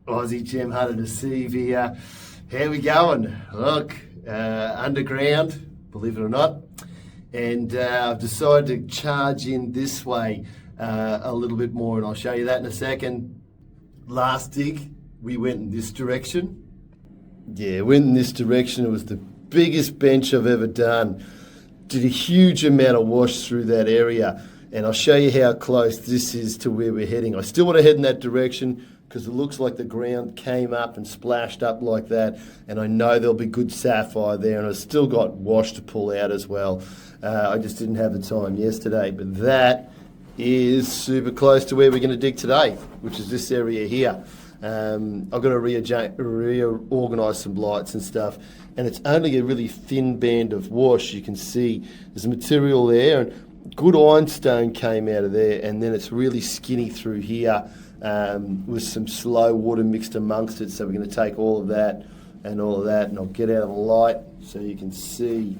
Aussie Gem Hunter to see here. How we going? Look, underground, believe it or not. And I've decided to charge in this way a little bit more, and I'll show you that in a second. Last dig, we went in this direction. Yeah, went in this direction. It was the biggest bench I've ever done. Did a huge amount of wash through that area. And I'll show you how close this is to where we're heading. I still want to head in that direction because it looks like the ground came up and splashed up like that. And I know there'll be good sapphire there. And I've still got wash to pull out as well. I just didn't have the time yesterday. But that is super close to where we're going to dig today, which is this area here. I've got to reorganise some lights and stuff. And it's only a really thin band of wash. You can see there's material there. And good ironstone came out of there, and then it's really skinny through here with some slow water mixed amongst it. So we're going to take all of that, and I'll get out of the light so you can see.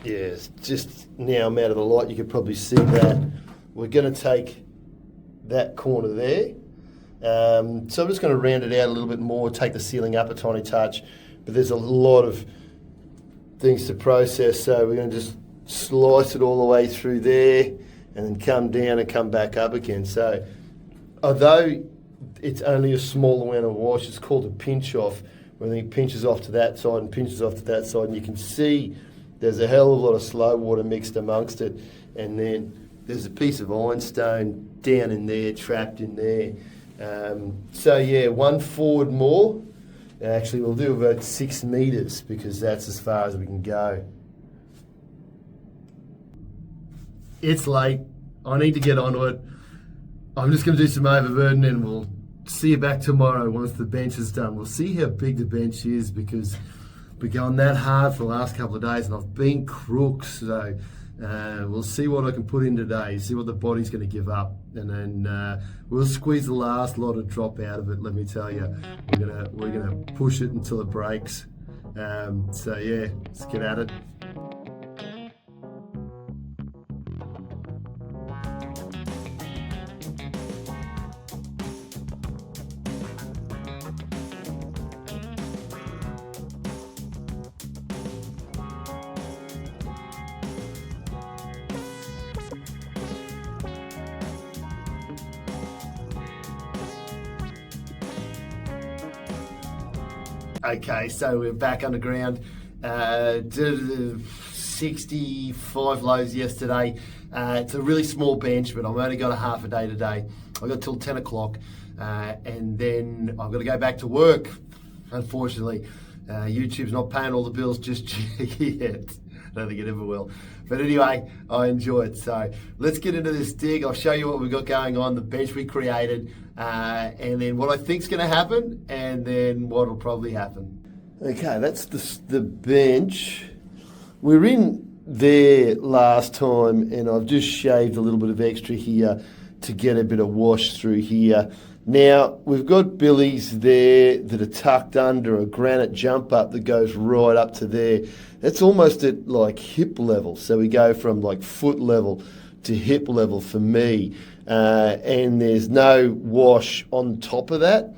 Yes, just now I'm out of the light, you can probably see that. We're going to take that corner there. So I'm just going to round it out a little bit more, take the ceiling up a tiny touch, but there's a lot of things to process, so we're going to just slice it all the way through there and then come down and come back up again. So although it's only a small amount of wash, it's called a pinch off, where it pinches off to that side and pinches off to that side, and you can see there's a hell of a lot of slow water mixed amongst it, and then there's a piece of ironstone down in there, trapped in there. So yeah, one forward more. Actually, we'll do about 6 metres because that's as far as we can go. It's late. I need to get onto it. I'm just going to do some overburden and we'll see you back tomorrow once the bench is done. We'll see how big the bench is because we're going that hard for the last couple of days and I've been crooks. So we'll see what I can put in today, see what the body's going to give up, and then we'll squeeze the last lot of drop out of it. Let me tell you, we're gonna push it until it breaks. So yeah, let's get at it. Okay, so we're back underground. Did 65 lows yesterday. It's a really small bench, but I've only got a half a day today. I've got till 10 o'clock, and then I've got to go back to work. Unfortunately, YouTube's not paying all the bills just yet. I don't think it ever will. But anyway, I enjoy it. So let's get into this dig. I'll show you what we've got going on, the bench we created, and then what I think's going to happen, and then what will probably happen. Okay, that's the bench. We were in there last time, and I've just shaved a little bit of extra here to get a bit of wash through here. Now, we've got billies there that are tucked under a granite jump up that goes right up to there. That's almost at like hip level. So we go from like foot level to hip level for me. And there's no wash on top of that.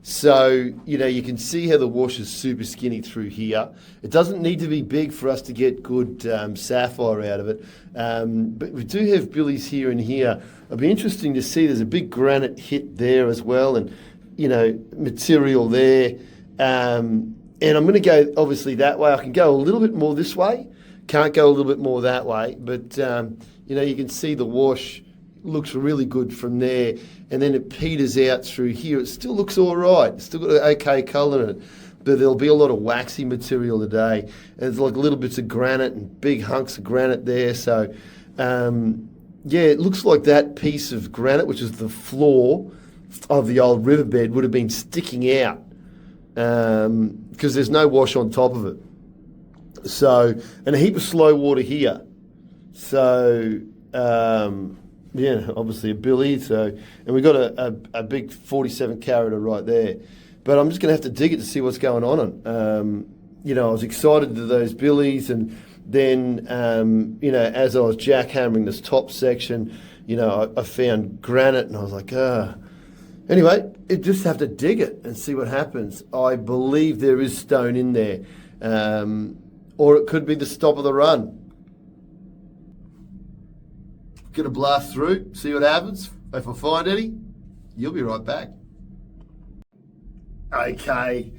So, you know, you can see how the wash is super skinny through here. It doesn't need to be big for us to get good sapphire out of it. But we do have billies here and here. It'll be interesting to see there's a big granite hit there as well, and, you know, material there. And I'm going to go, obviously, that way. I can go a little bit more this way. Can't go a little bit more that way. But, you know, you can see the wash looks really good from there, and then it peters out through here. It still looks all right. It's still got an okay colour in it, but there'll be a lot of waxy material today. And there's like little bits of granite and big hunks of granite there. So, yeah, it looks like that piece of granite, which is the floor of the old riverbed, would have been sticking out because there's no wash on top of it. So, and a heap of slow water here. So, yeah, obviously a billy. So, and we've got a big 47 carata right there. But I'm just going to have to dig it to see what's going on. You know, I was excited to those billies, and then, as I was jackhammering this top section, I found granite and I was like, Anyway, you just have to dig it and see what happens. I believe there is stone in there. Or it could be the stop of the run. Gonna blast through, see what happens. If I find any, you'll be right back. Okay,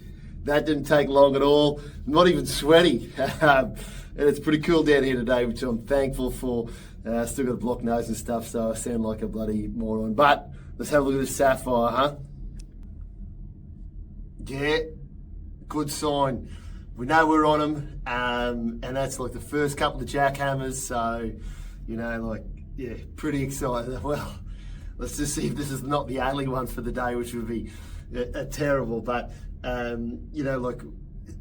that didn't take long at all. Not even sweaty. And it's pretty cool down here today, which I'm thankful for. Still got a blocked nose and stuff, so I sound like a bloody moron. But let's have a look at this sapphire, huh? Yeah, good sign. We know we're on them, and that's like the first couple of jackhammers, so, pretty excited. Well, let's just see if this is not the only one for the day, which would be terrible. But,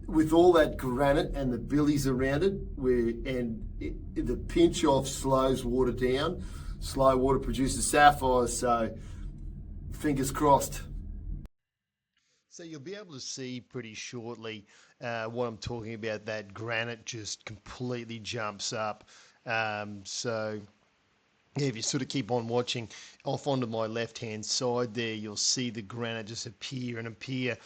with all that granite and the billies around it, the pinch off slows water down. Slow water produces sapphires, so fingers crossed. So you'll be able to see pretty shortly what I'm talking about. That granite just completely jumps up. If you sort of keep on watching off onto my left-hand side there, you'll see the granite just appear and appear.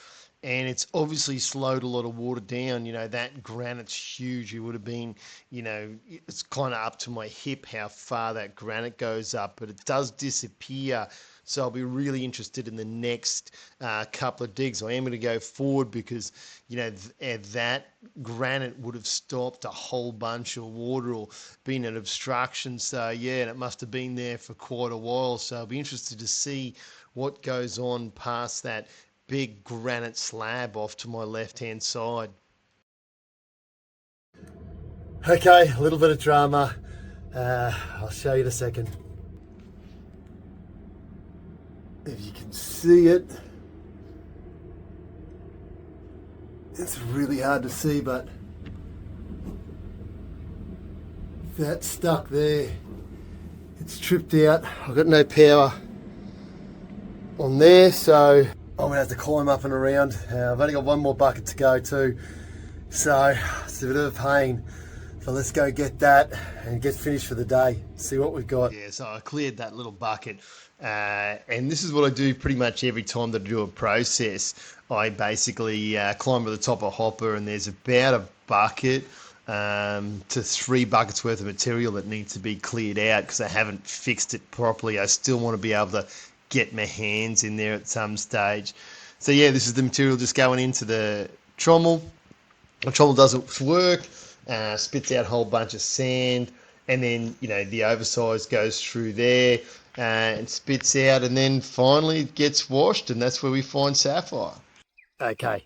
And it's obviously slowed a lot of water down. That granite's huge. It would have been, it's kind of up to my hip how far that granite goes up, but it does disappear. So I'll be really interested in the next couple of digs. I am going to go forward because, that granite would have stopped a whole bunch of water or been an obstruction. So, yeah, and it must have been there for quite a while. So I'll be interested to see what goes on past that big granite slab off to my left-hand side. Okay, a little bit of drama. I'll show you in a second. If you can see it, it's really hard to see, but that's stuck there. It's tripped out. I've got no power on there, so I'm gonna have to climb up and around. I've only got one more bucket to go too, so it's a bit of a pain. So let's go get that and get finished for the day. See what we've got. Yeah, so I cleared that little bucket. And this is what I do pretty much every time that I do a process. I basically climb to the top of a hopper, and there's about a bucket to 3 buckets worth of material that needs to be cleared out because I haven't fixed it properly. I still want to be able to get my hands in there at some stage. So yeah, this is the material just going into the trommel. The trommel does its work, spits out a whole bunch of sand, and then the oversize goes through there and spits out, and then finally it gets washed, and that's where we find sapphire. Okay,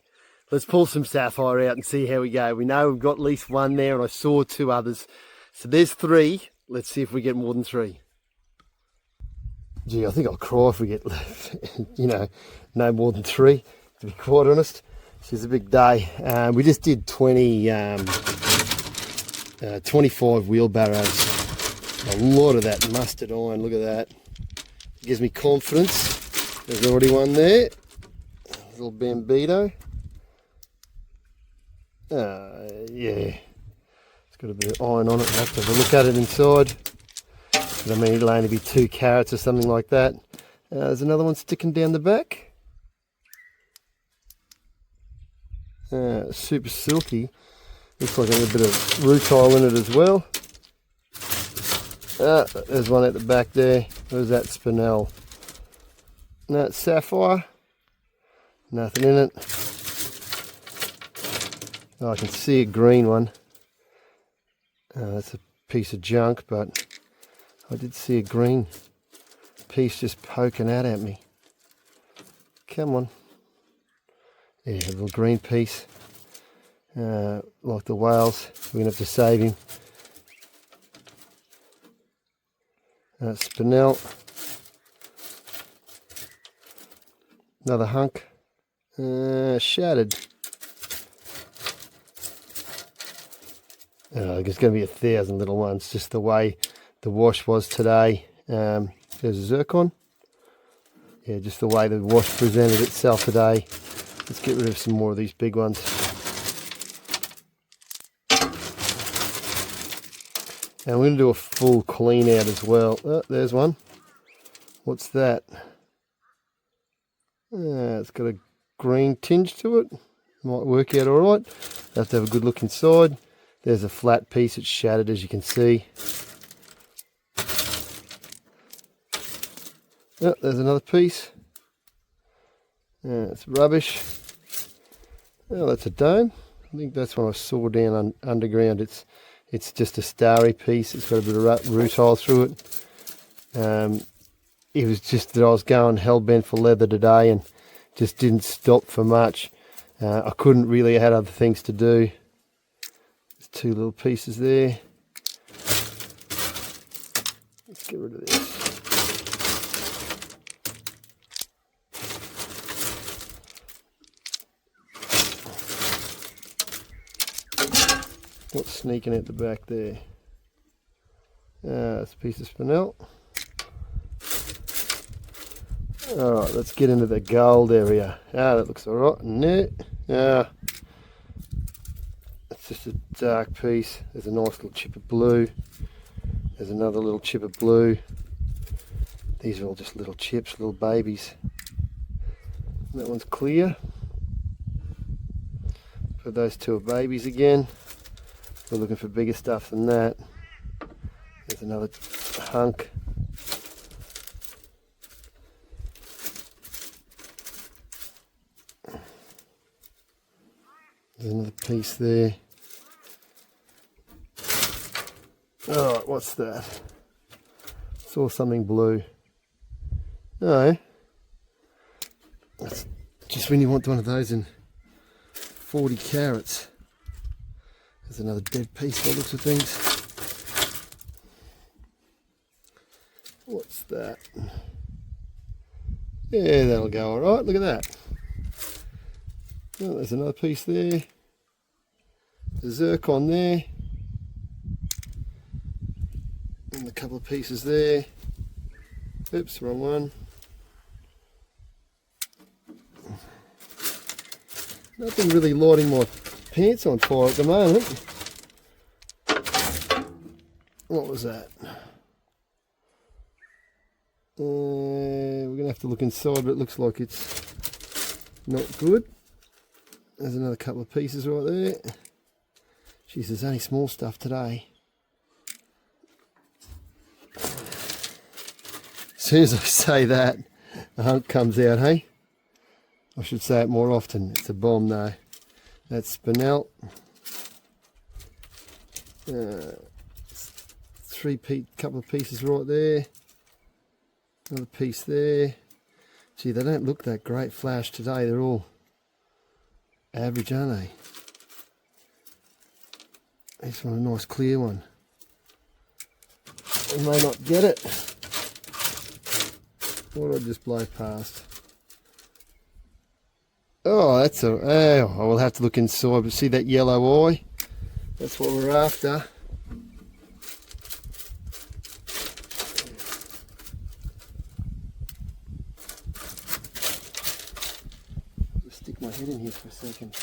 let's pull some sapphire out and see how we go. We know we've got at least one there, and I saw 2 others. So there's 3. Let's see if we get more than 3. Gee, I think I'll cry if we get, no more than 3, to be quite honest. It's a big day. We just did 25 wheelbarrows. A lot of that mustard iron, look at that. It gives me confidence. There's already one there. A little Bambito. Yeah. It's got a bit of iron on it. I'll have to have a look at it inside. But I mean, it'll only be 2 carats or something like that. There's another one sticking down the back. Super silky. Looks like a little bit of rutile in it as well. There's one at the back there. Where's that spinel? No, it's sapphire. Nothing in it. Oh, I can see a green one. That's a piece of junk, but I did see a green piece just poking out at me. Come on. Yeah, a little green piece. Like the whales, we're going to have to save him. Spinel. Another hunk. Shattered. There's going to be 1,000 little ones, just the way the wash was today. There's a zircon. Yeah, just the way the wash presented itself today. Let's get rid of some more of these big ones. And we're going to do a full clean out as well. Oh, there's one. What's that? It's got a green tinge to it. Might work out all right. Have to have a good look inside. There's a flat piece. It's shattered, as you can see. Oh, there's another piece. It's rubbish. Oh, that's a dome. I think that's one I saw down underground. It's just a starry piece. It's got a bit of rutile through it. It was just that I was going hell-bent for leather today and just didn't stop for much. I couldn't really, I had other things to do. There's two little pieces there. Let's get rid of this. What's sneaking out the back there? It's a piece of spinel. Alright, let's get into the gold area. That looks alright. No. It's just a dark piece. There's a nice little chip of blue. There's another little chip of blue. These are all just little chips, little babies. That one's clear. Put those two are babies again. We're looking for bigger stuff than that. There's another hunk. There's another piece there. Alright, what's that? Saw something blue. No. That's just when you want one of those in 40 carats. There's another dead piece by the looks of things. What's that? Yeah, that'll go alright. Look at that. Oh, there's another piece there. The zircon there. And a couple of pieces there. Oops, wrong one. Nothing really lighting my pants on fire at the moment. What was that? We're going to have to look inside, but it looks like it's not good. There's another couple of pieces right there. Jeez, there's only small stuff today. As soon as I say that, a hunk comes out, hey? I should say it more often. It's a bomb though. That's spinel. Couple of pieces right there. Another piece there. Gee, they don't look that great flash today. They're all average, aren't they? This one, a nice clear one. I may not get it. What did I just blow past? Oh, that's a... Oh, I will have to look inside, but see that yellow eye? That's what we're after. Just stick my head in here for a second.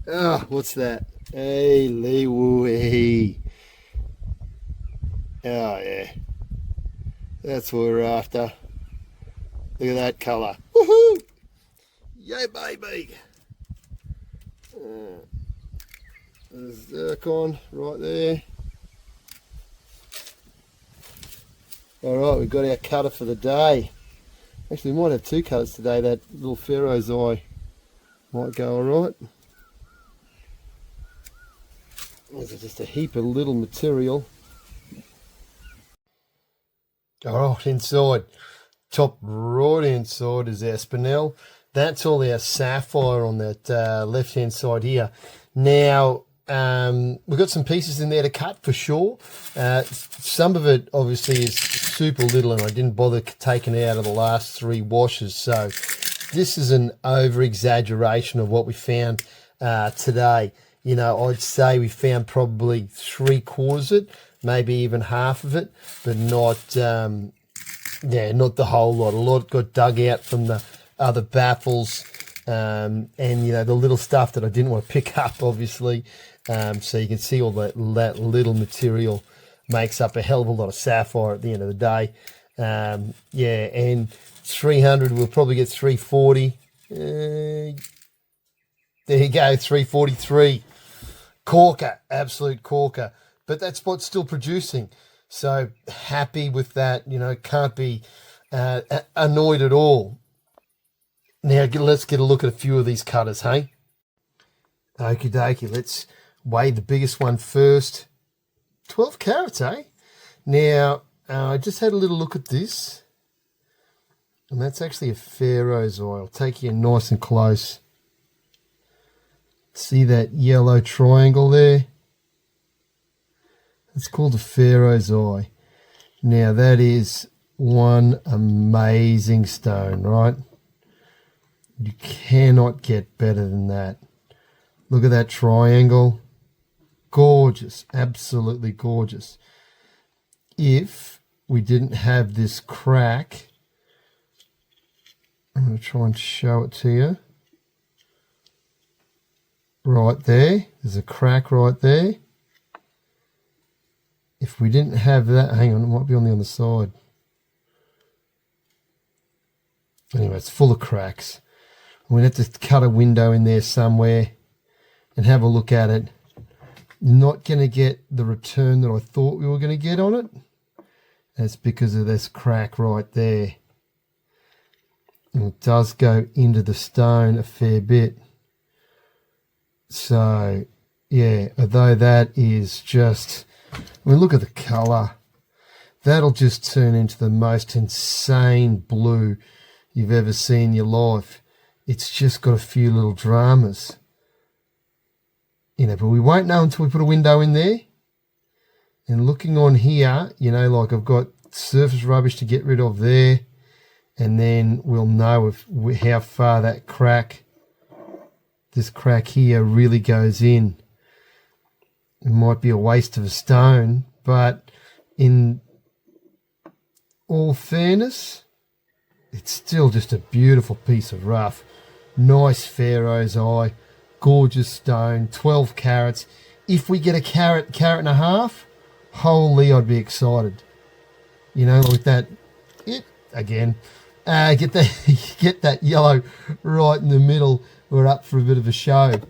Ah, oh, what's that? Hey, lee woo. Oh, yeah. That's what we're after. Look at that colour. Woohoo! Yay, baby! There's zircon right there. Alright, we've got our cutter for the day. Actually, we might have two cutters today. That little Pharaoh's eye might go alright. There's just a heap of little material. Alright, inside. Top right hand side is our spinel. That's all our sapphire on that left hand side here. Now, we've got some pieces in there to cut for sure. Some of it obviously is super little and I didn't bother taking it out of the last 3 washes. So this is an over exaggeration of what we found today. You know, I'd say we found probably 3/4 of it, maybe even half of it, but not, yeah, not the whole lot. A lot got dug out from the other baffles, and, you know, the little stuff that I didn't want to pick up, obviously, So you can see all that little material makes up a hell of a lot of sapphire at the end of the day. Yeah, and 300, we'll probably get 340. There you go, 343. Corker, absolute corker. But that spot's still producing. So happy with that, you know, can't be annoyed at all. Now let's get a look at a few of these cutters, hey? Okie dokie, let's weigh the biggest one first. 12 carats, eh? Now, I just had a little look at this. And that's actually a Pharaoh's eye. I'll take you nice and close. See that yellow triangle there? It's called a Pharaoh's eye. Now, that is one amazing stone, right? You cannot get better than that. Look at that triangle. Gorgeous, absolutely gorgeous. If we didn't have this crack, I'm going to try and show it to you. Right there, there's a crack right there. If we didn't have that, hang on, it might be on the other side. Anyway, it's full of cracks. We'd have to cut a window in there somewhere and have a look at it. Not going to get the return that I thought we were going to get on it. That's because of this crack right there. And it does go into the stone a fair bit. So, yeah, although that is just, I mean, look at the colour. That'll just turn into the most insane blue you've ever seen in your life. It's just got a few little dramas. You know, but we won't know until we put a window in there. And looking on here, you know, like I've got surface rubbish to get rid of there. And then we'll know how far that crack, this crack here, really goes in. It might be a waste of a stone, but in all fairness, it's still just a beautiful piece of rough. Nice Pharaoh's eye, gorgeous stone, 12 carats. If we get a carat and a half, holy, I'd be excited. You know, like that, again, get that yellow right in the middle. We're up for a bit of a show.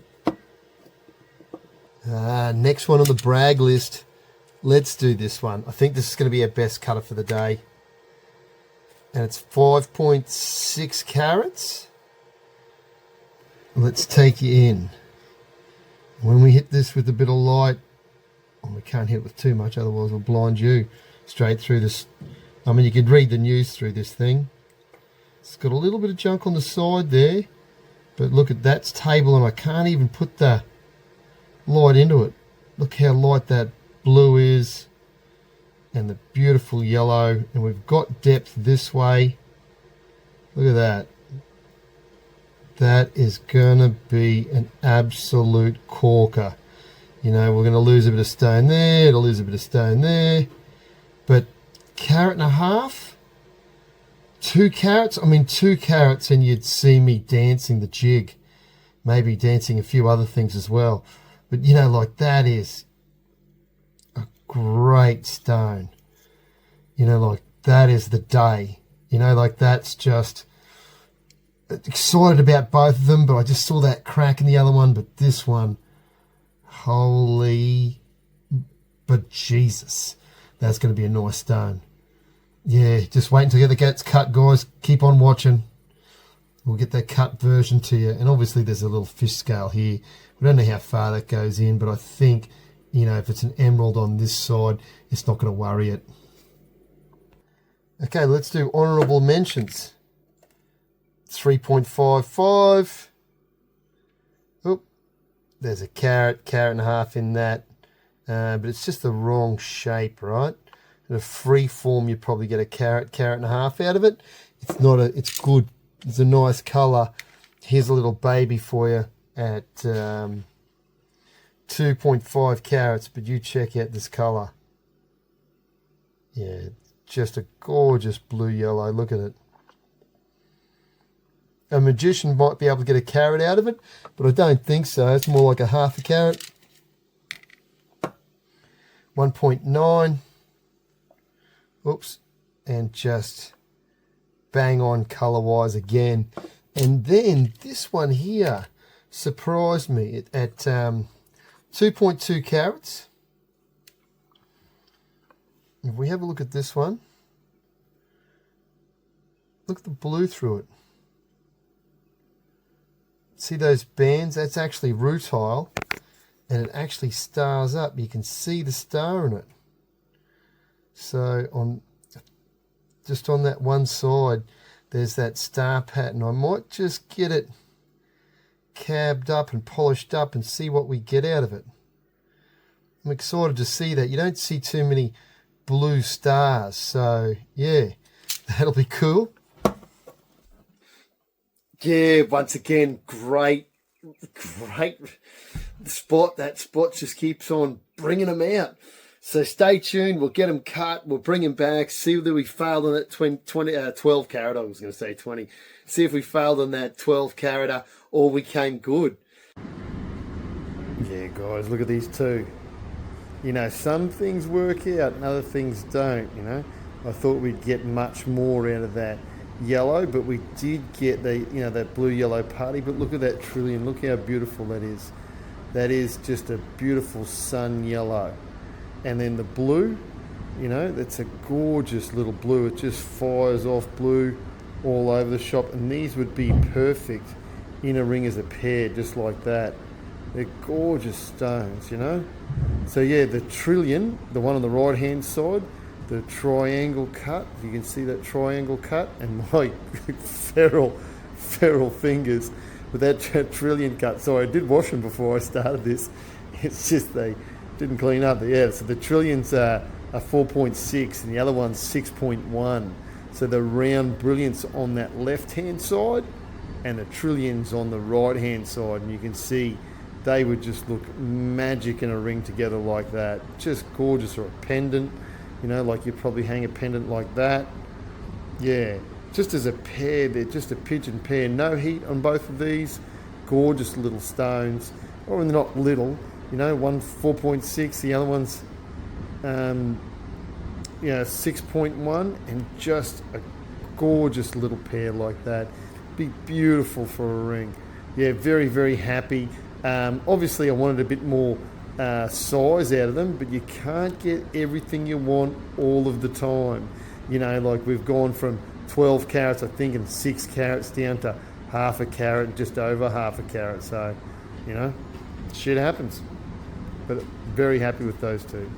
Next one on the brag list. Let's do this one. I think this is going to be our best cutter for the day. And it's 5.6 carats. Let's take you in. When we hit this with a bit of light, we can't hit it with too much, otherwise we'll blind you straight through this. I mean, you could read the news through this thing. It's got a little bit of junk on the side there, but look at that's table, and I can't even put the light into it. Look how light that blue is, and the beautiful yellow, and we've got depth this way. Look at that. That is gonna be an absolute corker. You know, we're gonna lose a bit of stone there, it'll lose a bit of stone there, but carat and a half, 2 carats. I mean, 2 carats, and you'd see me dancing the jig, maybe dancing a few other things as well. But you know, like that is a great stone. You know, like that is the day. You know, like that's just excited about both of them, but I just saw that crack in the other one. But this one, holy, but Jesus, that's going to be a nice stone. Yeah, just wait until you get the gates cut, guys. Keep on watching. We'll get that cut version to you. And obviously there's a little fish scale here. We don't know how far that goes in, but I think, you know, if it's an emerald on this side, it's not going to worry it. Okay, let's do honourable mentions. 3.55. Oh, there's a carat and a half in that. But it's just the wrong shape, right? In a free form, you'd probably get a carat and a half out of it. It's not it's good. It's a nice colour. Here's a little baby for you at 2.5 carats, but you check out this colour. Yeah, just a gorgeous blue yellow. Look at it. A magician might be able to get a carat out of it, but I don't think so. It's more like a half a carat. 1.9. Oops. And just bang on color wise again. And then this one here surprised me at 2.2 carats. If we have a look at this one, look at the blue through it. See those bands? That's actually rutile, and it actually stars up. You can see the star in it. So just on that one side, there's that star pattern. I might just get it cabbed up and polished up and see what we get out of it. I'm excited to see that. You don't see too many blue stars, so yeah, that'll be cool. Yeah, once again, great spot. That spot just keeps on bringing them out. So stay tuned. We'll get them cut. We'll bring them back. See whether we failed on that 12 carat. I was going to say 20. See if we failed on that 12 carat or we came good. Yeah, guys, look at these two. You know, some things work out and other things don't, you know. I thought we'd get much more out of that yellow, but we did get that blue yellow party. But look at that trillion. Look how beautiful that is. That is just a beautiful sun yellow. And then the blue, you know, that's a gorgeous little blue. It just fires off blue all over the shop. And these would be perfect in a ring as a pair, just like that. They're gorgeous stones, you know. So yeah, the trillion, the one on the right hand side, the triangle cut, if you can see that triangle cut, and my feral fingers with that trillion cut. So I did wash them before I started this. It's just they didn't clean up. Yeah, so the trillions are 4.6 and the other one's 6.1. So the round brilliance on that left hand side and the trillions on the right hand side, and you can see they would just look magic in a ring together like that. Just gorgeous. Or a pendant, you know, like you'd probably hang a pendant like that. Yeah, just as a pair, they're just a pigeon pair. No heat on both of these. Gorgeous little stones. Or they're not little, you know, one's 4.6, the other one's 6.1, and just a gorgeous little pair like that. Be beautiful for a ring. Yeah, very, very happy. Obviously I wanted a bit more size out of them, but you can't get everything you want all of the time. You know, like we've gone from 12 carats, I think, and 6 carats down to half a carat, just over half a carat. So, you know, shit happens. But very happy with those two.